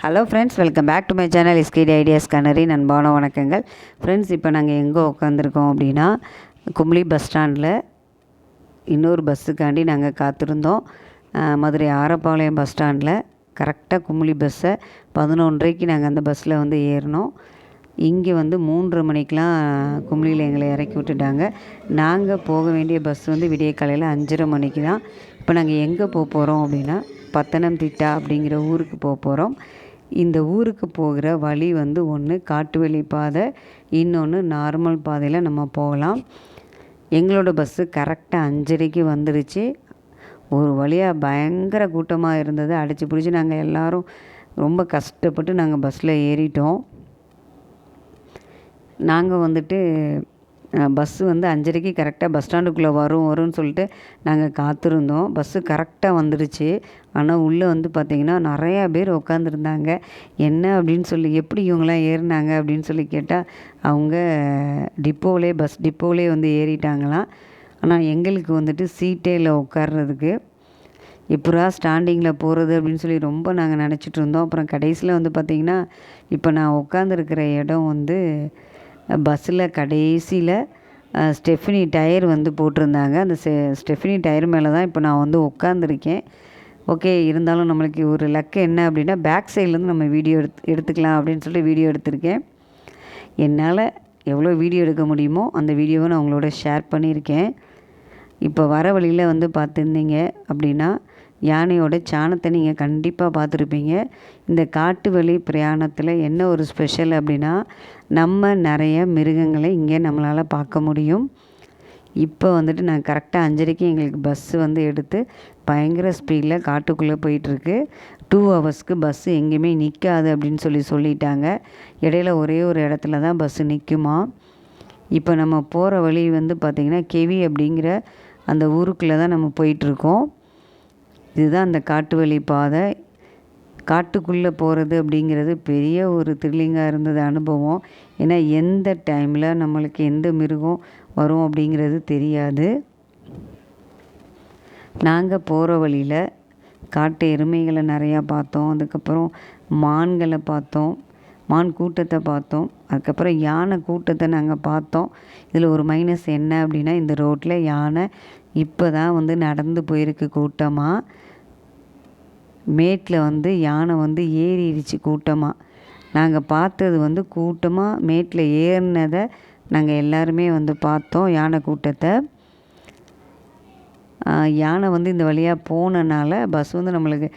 Hello friends, welcome back to my channel SKD ideas கனரின் அன்பான வணக்கங்கள். ஃப்ரெண்ட்ஸ், இப்போ நாங்கள் எங்கே உட்காந்துருக்கோம் அப்படின்னா, கும்ளி பஸ் ஸ்டாண்டில் இன்னொரு பஸ்ஸுக்காண்டி நாங்கள் காத்திருந்தோம். மதுரை ஆரப்பாளையம் பஸ் ஸ்டாண்டில் கரெக்டாக கும்ளி பஸ்ஸை 11:30க்கு நாங்கள் அந்த பஸ்ஸில் வந்து ஏறினோம். இங்கே வந்து 3:30 மணிக்கெலாம் கும்ளியில் எங்களை இறக்கி விட்டுட்டாங்க. நாங்கள் போக வேண்டிய பஸ் வந்து விடிய காலையில் 5:30 மணிக்கு தான். இப்போ நாங்கள் எங்கே போகிறோம் அப்படின்னா, பத்தனம்திட்டா அப்படிங்கிற ஊருக்கு போகிறோம். இந்த ஊருக்கு போகிற வழி வந்து ஒன்று காட்டு வழி பாதை, இன்னொன்று நார்மல் பாதையில் நம்ம போகலாம். எங்களோட பஸ்ஸு கரெக்டாக 5:30க்கு வந்துருச்சு. ஒரு வழியாக பயங்கர கூட்டமாக இருந்தது. அடித்து பிடிச்சி நாங்கள் எல்லோரும் ரொம்ப கஷ்டப்பட்டு நாங்கள் பஸ்ஸில் ஏறிட்டோம். நாங்கள் வந்துட்டு பஸ்ஸு வந்து 5:30க்கு கரெக்டாக பஸ் ஸ்டாண்டுக்குள்ளே வரும்னு சொல்லிட்டு நாங்கள் காத்திருந்தோம். பஸ்ஸு கரெக்டாக வந்துருச்சு. ஆனால் உள்ளே வந்து பார்த்திங்கன்னா நிறையா பேர் உட்காந்துருந்தாங்க. என்ன அப்படின்னு சொல்லி, எப்படி இவங்களாம் ஏறினாங்க அப்படின்னு சொல்லி கேட்டால், அவங்க பஸ் டிப்போவிலே வந்து ஏறிட்டாங்களாம். ஆனால் எங்களுக்கு வந்துட்டு சீட்டே இல்லை உட்கார்றதுக்கு. எப்படா ஸ்டாண்டிங்கில் போகிறது அப்படின்னு சொல்லி ரொம்ப நாங்கள் நினச்சிட்டு இருந்தோம். அப்புறம் கடைசியில் வந்து பார்த்திங்கன்னா, இப்போ நான் உட்காந்துருக்கிற இடம் வந்து பஸ்ஸில் கடைசியில் ஸ்டெஃப்னி டயர் வந்து போட்டிருந்தாங்க. அந்த ஸ்டெஃப்னி டயர் மேலே தான் இப்போ நான் வந்து உட்காந்துருக்கேன். ஓகே, இருந்தாலும் நம்மளுக்கு ஒரு லக்கு என்ன அப்படின்னா, பேக் சைட்லேருந்து நம்ம வீடியோ எடுத்துக்கலாம் அப்படின்னு சொல்லிட்டு வீடியோ எடுத்திருக்கேன். என்னால் எவ்வளோ வீடியோ எடுக்க முடியுமோ அந்த வீடியோவை நான் உங்களோட ஷேர் பண்ணியிருக்கேன். இப்போ வர வழியில் வந்து பார்த்துருந்தீங்க அப்படின்னா, யானையோட சாணத்தை நீங்கள் கண்டிப்பாக பார்த்துருப்பீங்க. இந்த காட்டு வழி பிரயாணத்தில் என்ன ஒரு ஸ்பெஷல் அப்படின்னா, நம்ம நிறைய மிருகங்களை இங்கே நம்மளால் பார்க்க முடியும். இப்போ வந்துட்டு நான் கரெக்டாக 5:30க்கு எங்களுக்கு பஸ்ஸு வந்து எடுத்து பயங்கர ஸ்பீடில் காட்டுக்குள்ளே போயிட்டுருக்கு. 2 ஹவர்ஸ்க்கு பஸ்ஸு எங்கேயுமே நிற்காது அப்படின்னு சொல்லிட்டாங்க. இடையில ஒரே ஒரு இடத்துல தான் பஸ்ஸு நிற்குமா. இப்போ நம்ம போகிற வழி வந்து பார்த்திங்கன்னா, கெவி அப்படிங்கிற அந்த ஊருக்குள்ளே தான் நம்ம போயிட்டுருக்கோம். இதுதான் அந்த காட்டு வழி பாதை. காட்டுக்குள்ளே போகிறது அப்படிங்கிறது பெரிய ஒரு த்ரில்லிங்காக இருந்தது அனுபவம். ஏன்னா எந்த டைமில் நம்மளுக்கு எந்த மிருகம் வரும் அப்படிங்கிறது தெரியாது. நாங்கள் போகிற வழியில் காட்டு எருமைகளை நிறையா பார்த்தோம். அதுக்கப்புறம் மான்களை பார்த்தோம், மான் கூட்டத்தை பார்த்தோம். அதுக்கப்புறம் யானை கூட்டத்தை நாங்கள் பார்த்தோம். இதில் ஒரு மைனஸ் என்ன அப்படின்னா, இந்த ரோட்டில் யானை இப்போ தான் வந்து நடந்து போயிருக்கு கூட்டமாக. மேட்டில் வந்து யானை வந்து ஏறிடுச்சு கூட்டமாக. நாங்கள் பார்த்தது வந்து கூட்டமாக மேட்டில் ஏறினதை நாங்கள் எல்லாருமே வந்து பார்த்தோம், யானை கூட்டத்தை. யானை வந்து இந்த வழியாக போனனால பஸ் வந்து நம்மளுக்கு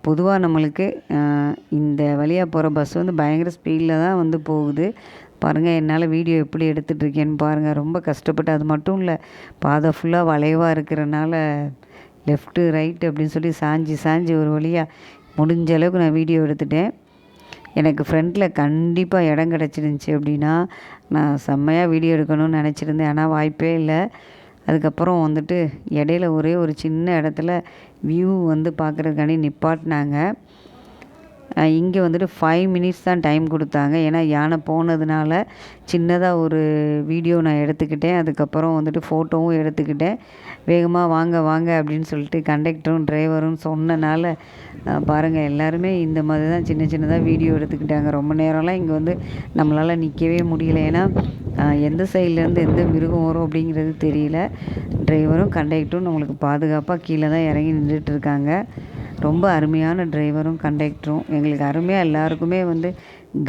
பொதுவாக நம்மளுக்கு இந்த வழியாக போகிற பஸ் வந்து பயங்கர ஸ்பீடில் தான் வந்து போகுது. பாருங்கள், என்னால் வீடியோ எப்படி எடுத்துகிட்ருக்கேன்னு பாருங்கள். ரொம்ப கஷ்டப்பட்டு, அது மட்டும் இல்லை, பாதை ஃபுல்லாக வளைவாக இருக்கிறனால லெஃப்ட்டு ரைட்டு அப்படின்னு சொல்லி சாஞ்சி ஒரு வழியாக முடிஞ்ச அளவுக்கு நான் வீடியோ எடுத்துட்டேன். எனக்கு ஃப்ரண்ட்டில் கண்டிப்பாக இடம் கிடச்சிருந்துச்சி அப்படின்னா நான் செம்மையாக வீடியோ எடுக்கணும்னு நினச்சிருந்தேன். ஆனால் வாய்ப்பே இல்லை. அதுக்கப்புறம் வந்துட்டு இடையில ஒரே ஒரு சின்ன இடத்துல வியூ வந்து பார்க்குறதுக்காண்டி நிப்பாட்டினாங்க. இங்கே வந்துட்டு 5 மினிட்ஸ் தான் டைம் கொடுத்தாங்க. ஏன்னா யானை போனதுனால சின்னதாக ஒரு வீடியோ நான் எடுத்துக்கிட்டேன். அதுக்கப்புறம் வந்துட்டு ஃபோட்டோவும் எடுத்துக்கிட்டேன். வேகமாக வாங்க அப்படின்னு சொல்லிட்டு கண்டக்டரும் டிரைவரும் சொன்னனால பாருங்கள், எல்லாருமே இந்த மாதிரி தான் சின்னதாக வீடியோ எடுத்துக்கிட்டாங்க. ரொம்ப நேரம்லாம் இங்கே வந்து நம்மளால் நிற்கவே முடியல. ஏன்னா எந்த சைட்லேருந்து எந்த மிருகம் வரும் அப்படிங்கிறது தெரியல. டிரைவரும் கண்டக்டரும் நம்மளுக்கு பாதுகாப்பாக கீழே தான் இறங்கி நின்றுட்டுருக்காங்க. ரொம்ப அருமையான டிரைவரும் கண்டக்டரும் எங்களுக்கு அருமையாக எல்லாருக்குமே வந்து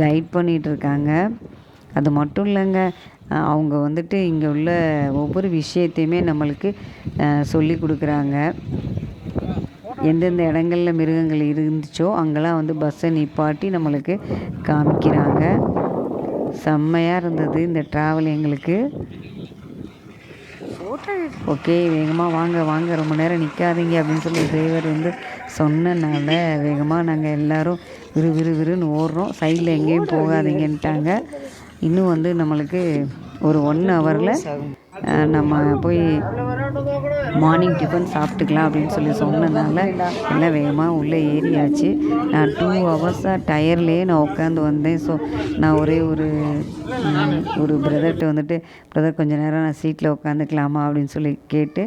கைட் பண்ணிகிட்ருக்காங்க. அது மட்டும் இல்லைங்க, அவங்க வந்துட்டு இங்கே உள்ள ஒவ்வொரு விஷயத்தையுமே நம்மளுக்கு சொல்லி கொடுக்குறாங்க. எந்தெந்த இடங்களில் மிருகங்கள் இருந்துச்சோ அங்கெல்லாம் வந்து பஸ்ஸை நிப்பாட்டி நம்மளுக்கு காமிக்கிறாங்க. செம்மையாக இருந்தது இந்த ட்ராவல் எங்களுக்கு. ஓகே, வேகமாக வாங்க, ரொம்ப நேரம் நிற்காதீங்க அப்படின்னு சொல்லி டிரைவர் வந்து சொன்னனால வேகமாக நாங்கள் எல்லோரும் விறுவிறுன்னு ஓடுறோம். சைடில் எங்கேயும் போகாதீங்கன்ட்டாங்க. இன்னும் வந்து நம்மளுக்கு ஒரு 1 ஹவரில் நம்ம போய் மார்னிங் டிஃபன் சாப்பிட்டுக்கலாம் அப்படின்னு சொன்னனால எல்லாம் வேகமாக உள்ளே ஏறியாச்சு. நான் 2 ஹவர்ஸாக டயர்லேயே நான் உட்காந்து வந்தேன். ஸோ நான் ஒரே ஒரு பிரதர்கிட்ட வந்துட்டு, பிரதர் கொஞ்சம் நேரம் நான் சீட்டில் உட்காந்துக்கலாமா அப்படின்னு சொல்லி கேட்டு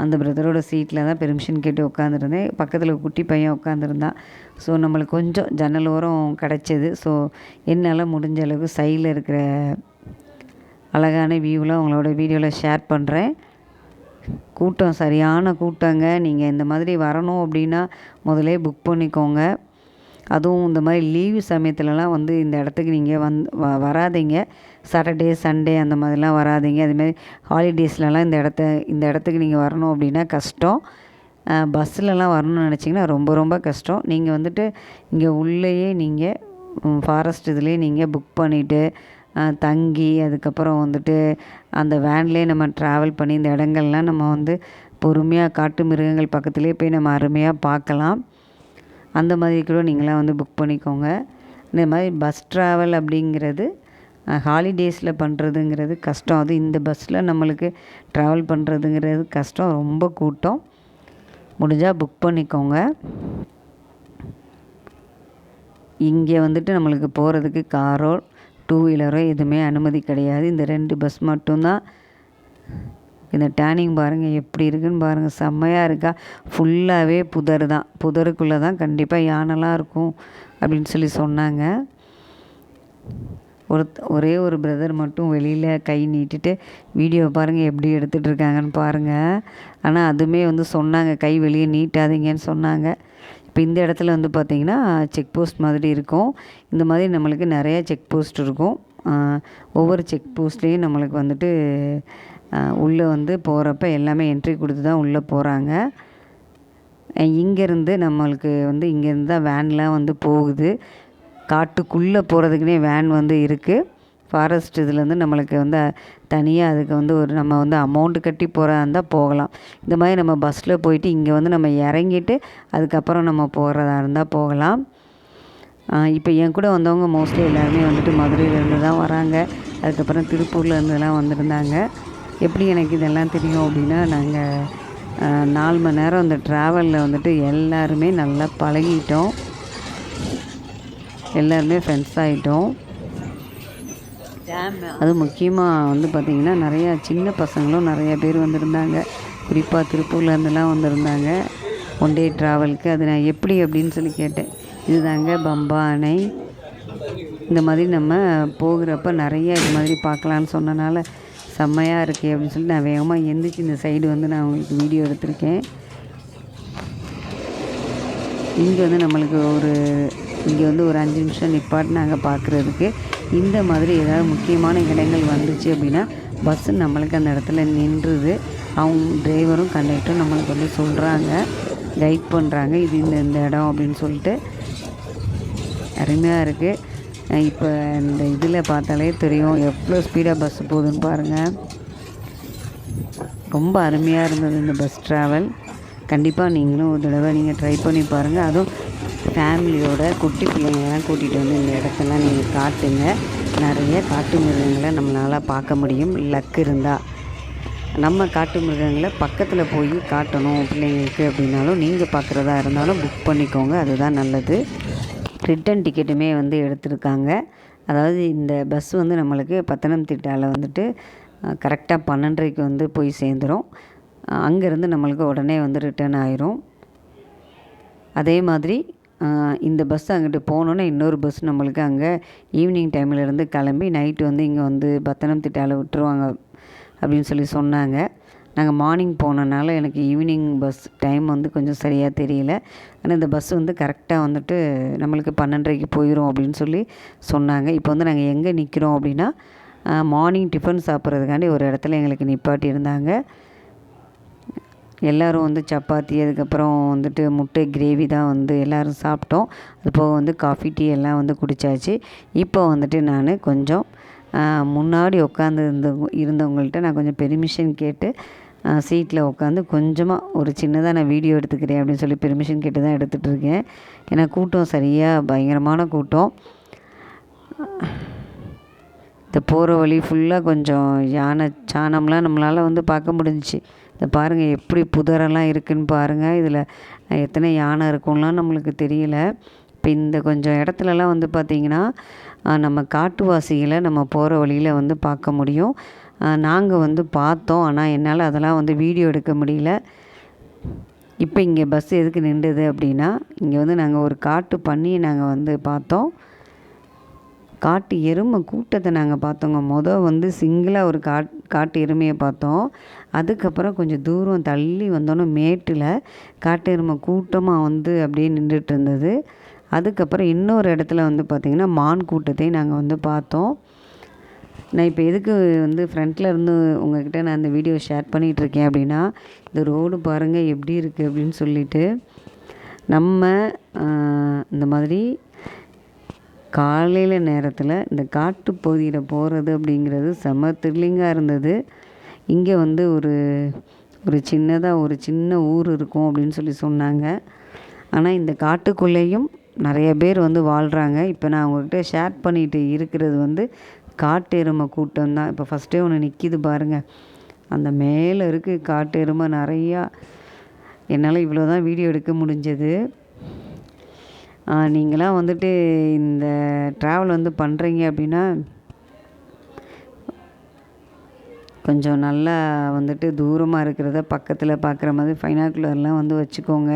அந்த பிரதரோட சீட்டில் தான் பெர்மிஷன் கேட்டு உட்காந்துருந்தேன். பக்கத்தில் குட்டி பையன் உட்காந்துருந்தான். ஸோ நம்மளுக்கு கொஞ்சம் ஜன்னல் ஓரம் கிடச்சிது. ஸோ என்னால் முடிஞ்ச அளவுக்கு சைடில் இருக்கிற அழகான வியூவில் உங்களோட வீடியோவில் ஷேர் பண்ணுறேன். கூட்டம் சரியான கூட்டங்க. நீங்கள் இந்த மாதிரி வரணும் அப்படின்னா முதலே புக் பண்ணிக்கோங்க. அதுவும் இந்த மாதிரி லீவு சமயத்துலலாம் வந்து இந்த இடத்துக்கு நீங்கள் வராதீங்க. சாட்டர்டே சண்டே அந்த மாதிரிலாம் வராதீங்க. அதுமாதிரி ஹாலிடேஸ்லலாம் இந்த இடத்துக்கு நீங்கள் வரணும் அப்படின்னா கஷ்டம். பஸ்ஸிலலாம் வரணும்னு நினச்சிங்கன்னா ரொம்ப ரொம்ப கஷ்டம். நீங்கள் வந்துட்டு இங்கே உள்ளேயே நீங்கள் ஃபாரஸ்ட் இதுலேயே நீங்கள் புக் பண்ணிவிட்டு தங்கி அதுக்கப்புறம் வந்துட்டு அந்த வேன்லேயே நம்ம ட்ராவல் பண்ணி இந்த இடங்கள்லாம் நம்ம வந்து பொறுமையாக காட்டு மிருகங்கள் பக்கத்துலேயே போய் நம்ம அருமையாக பார்க்கலாம். அந்த மாதிரி கூட நீங்களாம் வந்து புக் பண்ணிக்கோங்க. இந்த மாதிரி பஸ் ட்ராவல் அப்படிங்கிறது ஹாலிடேஸில் பண்ணுறதுங்கிறது கஷ்டம். அது இந்த பஸ்ஸில் நம்மளுக்கு ட்ராவல் பண்ணுறதுங்கிறது கஷ்டம். ரொம்ப கூட்டம். முடிஞ்சால் புக் பண்ணிக்கோங்க. இங்கே வந்துட்டு நம்மளுக்கு போகிறதுக்கு காரோ 2 வீலரோ எதுவுமே அனுமதி கிடையாது. இந்த 2 பஸ் மட்டும்தான். இந்த டேர்னிங் பாருங்கள் எப்படி இருக்குதுன்னு பாருங்கள். செம்மையாக இருக்கா. ஃபுல்லாகவே புதர் தான். புதருக்குள்ளே தான் கண்டிப்பாக யானைலாம் இருக்கும் அப்படின்னு சொல்லி சொன்னாங்க. ஒரே ஒரு பிரதர் மட்டும் வெளியில் கை நீட்டிட்டு வீடியோ பாருங்கள் எப்படி எடுத்துகிட்டு இருக்காங்கன்னு பாருங்கள். ஆனால் அதுவுமே வந்து சொன்னாங்க கை வெளியே நீட்டாதீங்கன்னு சொன்னாங்க. இப்போ இந்த இடத்துல வந்து பார்த்திங்கன்னா செக் போஸ்ட் மாதிரி இருக்கும். இந்த மாதிரி நம்மளுக்கு நிறைய செக் போஸ்ட் இருக்கும். ஒவ்வொரு செக் போஸ்ட்லேயும் நம்மளுக்கு வந்துட்டு உள்ளே வந்து போகிறப்ப எல்லாமே என்ட்ரி கொடுத்து தான் உள்ளே போகிறாங்க. இங்கேருந்து நம்மளுக்கு வந்து இங்கேருந்து தான் வேன்லாம் வந்து போகுது. காட்டுக்குள்ளே போகிறதுக்குனே வேன் வந்து இருக்குது. ஃபாரஸ்ட் இதுலேருந்து நம்மளுக்கு வந்து தனியாக அதுக்கு வந்து நம்ம வந்து அமௌண்ட்டு கட்டி போகிறதா இருந்தால் போகலாம். இந்த மாதிரி நம்ம பஸ்ஸில் போயிட்டு இங்கே வந்து நம்ம இறங்கிட்டு அதுக்கப்புறம் நம்ம போகிறதா இருந்தால் போகலாம். இப்போ என் கூட வந்தவங்க மோஸ்ட்லி எல்லாருமே வந்துட்டு மதுரையிலேருந்து தான் வராங்க. அதுக்கப்புறம் திருப்பூர்லேருந்துலாம் வந்திருந்தாங்க. எப்படி எனக்கு இதெல்லாம் தெரியும் அப்படின்னா, நாங்கள் 4 மணி நேரம் அந்த ட்ராவலில் வந்துட்டு எல்லாருமே நல்லா பழகிட்டோம். எல்லாருமே ஃப்ரெண்ட்ஸ் ஆகிட்டோம். அது முக்கியமாக வந்து பார்த்திங்கன்னா நிறையா சின்ன பசங்களும் நிறையா பேர் வந்திருந்தாங்க. குறிப்பாக திருப்பூர்லேருந்துலாம் வந்திருந்தாங்க 1 டே ட்ராவலுக்கு. அது நான் எப்படி அப்படின்னு சொல்லி கேட்டேன். இதுதாங்க பம்பா அணை. இந்த மாதிரி நம்ம போகிறப்ப நிறையா இது மாதிரி பார்க்கலான்னு சொன்னனால செம்மையாக இருக்கே அப்படின்னு சொல்லி நான் வேகமாக எந்திரிச்சு இந்த சைடு வந்து நான் உங்களுக்கு வீடியோ எடுத்திருக்கேன். இங்கே வந்து நம்மளுக்கு இங்கே வந்து ஒரு 5 நிமிஷம் நிப்பாட்டினாங்க பார்க்குறதுக்கு. இந்த மாதிரி ஏதாவது முக்கியமான இடங்கள் வந்துச்சு அப்படின்னா பஸ்ஸு நம்மளுக்கு அந்த இடத்துல நின்றுது. அவங்க டிரைவரும் கண்டக்டரும் நம்மளுக்கு வந்து சொல்கிறாங்க, கைட் பண்ணுறாங்க, இது இந்த இடம் அப்படின்னு சொல்லிட்டு. அருமையாக இருக்குது. இப்போ இந்த இதில் பார்த்தாலே தெரியும் எவ்வளோ ஸ்பீடாக பஸ்ஸு போகுதுன்னு பாருங்கள். ரொம்ப அருமையாக இருந்தது இந்த பஸ் ட்ராவல். கண்டிப்பாக நீங்களும் ஒரு தடவை நீங்கள் ட்ரை பண்ணி பாருங்கள். அதுவும் ஃபேமிலியோட குட்டி பிள்ளைங்களெல்லாம் கூட்டிகிட்டு வந்து இந்த இடத்தெல்லாம் நீங்கள் காட்டுங்க. நிறைய காட்டு மிருகங்களை நம்மளால் பார்க்க முடியும் லக் இருந்தால். நம்ம காட்டு மிருகங்களை பக்கத்தில் போய் காட்டணும் பிள்ளைங்களுக்கு அப்படின்னாலும் நீங்கள் பார்க்குறதா இருந்தாலும் புக் பண்ணிக்கோங்க. அதுதான் நல்லது. ரிட்டன் டிக்கெட்டுமே வந்து எடுத்திருக்காங்க. அதாவது இந்த பஸ் வந்து நம்மளுக்கு பத்தனம்திட்டாவில் வந்துட்டு கரெக்டாக 12:30க்கு வந்து போய் சேர்ந்துடும். அங்கேருந்து நம்மளுக்கு உடனே வந்து ரிட்டர்ன் ஆயிரும். அதே மாதிரி இந்த பஸ் அங்கிட்டு போனோன்னே இன்னொரு பஸ் நம்மளுக்கு அங்கே ஈவினிங் டைமிலேருந்து கிளம்பி நைட்டு வந்து இங்கே வந்து பத்தனம்திட்டாவில் விட்டுருவாங்க அப்படின்னு சொல்லி சொன்னாங்க. நாங்கள் மார்னிங் போனனால எனக்கு ஈவினிங் பஸ் டைம் வந்து கொஞ்சம் சரியாக தெரியல. ஆனால் இந்த பஸ் வந்து கரெக்டாக வந்துட்டு நம்மளுக்கு 12:30க்கு போயிடும் அப்படின்னு சொல்லி சொன்னாங்க. இப்போ வந்து நாங்கள் எங்கே நிற்கிறோம் அப்படின்னா மார்னிங் டிஃபன் சாப்பிட்றதுக்காண்டி ஒரு இடத்துல எங்களுக்கு நிப்பாட்டியிருந்தாங்க. எல்லோரும் வந்து சப்பாத்தி அதுக்கப்புறம் வந்துட்டு முட்டை கிரேவி தான் வந்து எல்லோரும் சாப்பிட்டோம். அது போக வந்து காஃபி டீ எல்லாம் வந்து குடித்தாச்சு. இப்போ வந்துட்டு நான் கொஞ்சம் முன்னாடி இருந்தவங்கள்ட்ட நான் கொஞ்சம் பெர்மிஷன் கேட்டு சீட்டில் உட்காந்து கொஞ்சமாக ஒரு சின்னதாக நான் வீடியோ எடுத்துக்கிறேன் அப்படின்னு சொல்லி பெர்மிஷன் கேட்டு தான் எடுத்துகிட்டு இருக்கேன். ஏன்னா கூட்டம் சரியாக பயங்கரமான கூட்டம். இந்த போகிற வழி ஃபுல்லாக கொஞ்சம் யானை சாணம்லாம் நம்மளால் வந்து பார்க்க முடிஞ்சிச்சு. இதை பாருங்கள் எப்படி புதரெல்லாம் இருக்குதுன்னு பாருங்கள். இதில் எத்தனை யானை இருக்கும்லாம் நம்மளுக்கு தெரியல. இப்போ இந்த கொஞ்சம் இடத்துலலாம் வந்து பார்த்திங்கன்னா நம்ம காட்டுவாசிகளை நம்ம போகிற வழியில் வந்து பார்க்க முடியும். நாங்கள் வந்து பார்த்தோம். ஆனால் என்னால் அதெல்லாம் வந்து வீடியோ எடுக்க முடியல. இப்போ இங்கே பஸ் எதுக்கு நின்றுது அப்படின்னா, இங்கே வந்து நாங்கள் ஒரு காட்டு பன்னியை நாங்கள் வந்து பார்த்தோம். காட்டு எருமை கூட்டத்தை நாங்கள் பார்த்தோங்க. வந்து சிங்கிளாக ஒரு காட்டு எருமையை பார்த்தோம். அதுக்கப்புறம் கொஞ்சம் தூரம் தள்ளி வந்தோன்னே மேட்டில் காட்டு எருமை கூட்டமாக வந்து அப்படியே நின்றுட்டு இருந்தது. அதுக்கப்புறம் இன்னொரு இடத்துல வந்து பார்த்திங்கன்னா மான் கூட்டத்தையும் நாங்கள் வந்து பார்த்தோம். நான் இப்போ எதுக்கு வந்து ஃப்ரண்ட்டில் இருந்து உங்கள்கிட்ட நான் இந்த வீடியோ ஷேர் பண்ணிகிட்ருக்கேன் அப்படின்னா, இந்த ரோடு பாருங்கள் எப்படி இருக்குது அப்படின்னு சொல்லிட்டு, நம்ம இந்த மாதிரி காலையில் நேரத்தில் இந்த காட்டு பகுதியில் போகிறது அப்படிங்கிறது செம்ம த்ரில்லிங்காக இருந்தது. இங்கே வந்து ஒரு சின்னதாக ஒரு சின்ன ஊர் இருக்கும் அப்படின்னு சொல்லி சொன்னாங்க. ஆனால் இந்த காட்டுக்குள்ளேயும் நிறைய பேர் வந்து வாழ்கிறாங்க. இப்போ நான் உங்கள்கிட்ட ஷேர் பண்ணிட்டு இருக்கிறது வந்து காட்டு எருமை கூட்டம் தான். இப்போ ஃபஸ்ட்டே ஒன்று நிற்கிது பாருங்கள். அந்த மேலே இருக்குது காட்டு எருமை நிறையா. என்னால் இவ்வளோ தான் வீடியோ எடுக்க முடிஞ்சது. நீங்களாம் வந்துட்டு இந்த ட்ராவல் வந்து பண்ணுறீங்க அப்படின்னா, கொஞ்சம் நல்லா வந்துட்டு தூரமாக இருக்கிறத பக்கத்தில் பார்க்குற மாதிரி பைனாக்குலர்லாம் வந்து வச்சுக்கோங்க.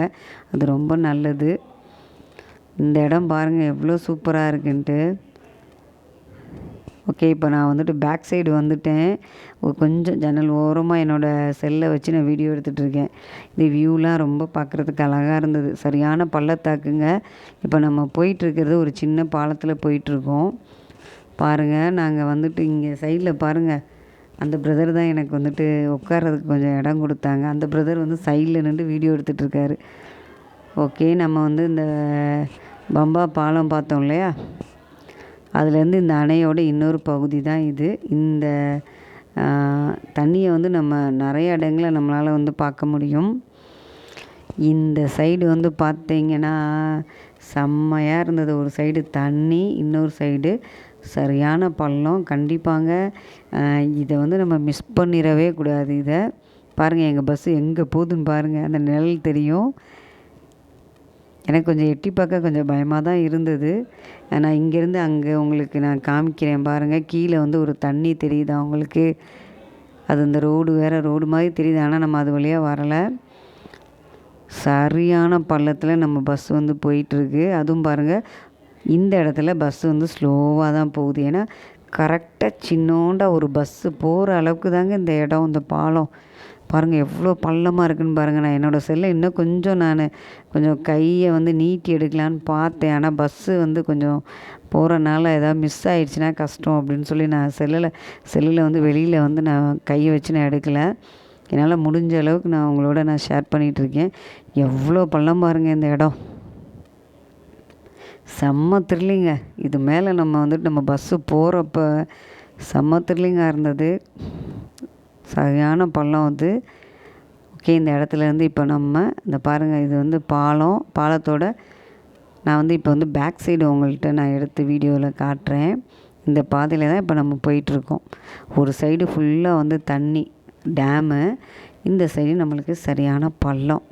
அது ரொம்ப நல்லது. இந்த இடம் பாருங்கள் எவ்வளோ சூப்பராக இருக்குன்ட்டு. ஓகே, இப்போ நான் வந்துட்டு பேக் சைடு வந்துட்டேன். கொஞ்சம் ஜன்னல் ஓரமாக என்னோடய செல்லை வச்சு நான் வீடியோ எடுத்துகிட்ருக்கேன். இது வியூலாம் ரொம்ப பார்க்குறதுக்கு அழகாக இருந்தது. சரியான பள்ளத்தாக்குங்க. இப்போ நம்ம போயிட்டுருக்கிறது ஒரு சின்ன பாலத்தில் போயிட்டுருக்கோம். பாருங்கள், நாங்கள் வந்துட்டு இங்கே சைடில் பாருங்கள், அந்த பிரதர் தான் எனக்கு வந்துட்டு உட்கார்றதுக்கு கொஞ்சம் இடம் கொடுத்தாங்க. அந்த பிரதர் வந்து சைடில் நின்று வீடியோ எடுத்துகிட்ருக்காரு. ஓகே, நம்ம வந்து இந்த பம்பா பாலம் பார்த்தோம் இல்லையா, அதுலேருந்து இந்த அணையோட இன்னொரு பகுதி தான் இது. இந்த தண்ணியை வந்து நம்ம நிறைய இடங்களில் நம்மளால் வந்து பார்க்க முடியும். இந்த சைடு வந்து பார்த்திங்கன்னா செம்மையாக இருந்தது. ஒரு சைடு தண்ணி, இன்னொரு சைடு சரியான பள்ளம். கண்டிப்பாங்க இதை வந்து நம்ம மிஸ் பண்ணிடவே கூடாது. இதை பாருங்கள், எங்கள் பஸ்ஸு எங்கே போகுதுன்னு பாருங்கள், அந்த நிழல் தெரியும். எனக்கு கொஞ்சம் எட்டி பார்க்க கொஞ்சம் பயமாக தான் இருந்தது. நான் இங்கேருந்து அங்கே உங்களுக்கு நான் காமிக்கிறேன் பாருங்கள். கீழே வந்து ஒரு தண்ணி தெரியுதா உங்களுக்கு? அது இந்த ரோடு வேறு ரோடு மாதிரி தெரியுது. ஆனால் நம்ம அது வழியாக வரலை. சரியான பள்ளத்தில் நம்ம பஸ் வந்து போயிட்டுருக்கு. அதுவும் பாருங்கள், இந்த இடத்துல பஸ்ஸு வந்து ஸ்லோவாக தான் போகுது. ஏன்னா கரெக்டாக சின்னோண்டா ஒரு பஸ்ஸு போகிற அளவுக்கு தாங்க இந்த இடம், இந்த பாலம். பாருங்கள் எவ்வளோ பள்ளமாக இருக்குதுன்னு பாருங்கள். நான் என்னோடய செல்லை இன்னும் கொஞ்சம் கையை வந்து நீட்டி எடுக்கலான்னு பார்த்தேன். ஆனால் பஸ்ஸு வந்து கொஞ்சம் போகிறனால ஏதாவது மிஸ் ஆகிடுச்சின்னா கஷ்டம் அப்படின்னு சொல்லி நான் செல்லில் வந்து வெளியில் வந்து நான் கையை வச்சு நான் எடுக்கலை. என்னால் முடிஞ்ச அளவுக்கு நான் உங்களோட நான் ஷேர் பண்ணிகிட்ருக்கேன். எவ்வளோ பள்ளம் பாருங்கள் இந்த இடம். செம்ம த்ரில்லிங்க. இது மேலே நம்ம வந்துட்டு நம்ம பஸ்ஸு போகிறப்ப செம்ம த்ரில்லிங்காக இருந்தது. சரியான பள்ளம் அது. ஓகே, இந்த இடத்துலேருந்து இப்போ நம்ம இந்த பாருங்கள், இது வந்து பாலத்தோட நான் வந்து இப்போ வந்து பேக் சைடு உங்கள்கிட்ட நான் எடுத்து வீடியோவில் காட்டுறேன். இந்த பாதையில் தான் இப்போ நம்ம போயிட்டுருக்கோம். ஒரு சைடு ஃபுல்லாக வந்து தண்ணி, டேமு. இந்த சைடு நம்மளுக்கு சரியான பள்ளம்.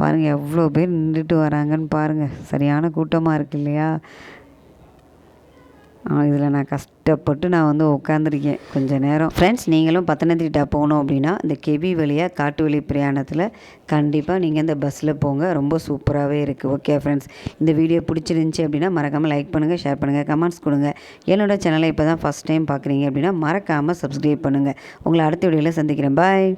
பாருங்கள் எவ்வளோ பேர் நின்றுட்டு வராங்கன்னு பாருங்கள். சரியான கூட்டமாக இருக்குது இல்லையா? இதில் நான் கஷ்டப்பட்டு நான் வந்து உட்காந்துருக்கேன் கொஞ்சம் நேரம். ஃப்ரெண்ட்ஸ், நீங்களும் பத்தனந்திட்டா போகணும் அப்படின்னா இந்த கெவி வழியாக காட்டு வழி பிரயாணத்தில் கண்டிப்பாக நீங்கள் இந்த பஸ்ஸில் போங்க. ரொம்ப சூப்பராகவே இருக்குது. ஓகே ஃப்ரெண்ட்ஸ், இந்த வீடியோ பிடிச்சிருந்துச்சி அப்படின்னா மறக்காமல் லைக் பண்ணுங்கள், ஷேர் பண்ணுங்கள், கமெண்ட்ஸ் கொடுங்க. என்னோடய சேனலை இப்போ தான் ஃபஸ்ட் டைம் பார்க்குறீங்க அப்படின்னா மறக்காமல் சப்ஸ்கிரைப் பண்ணுங்கள். உங்களை அடுத்த வீடியோவில் சந்திக்கிறேன். பாய்.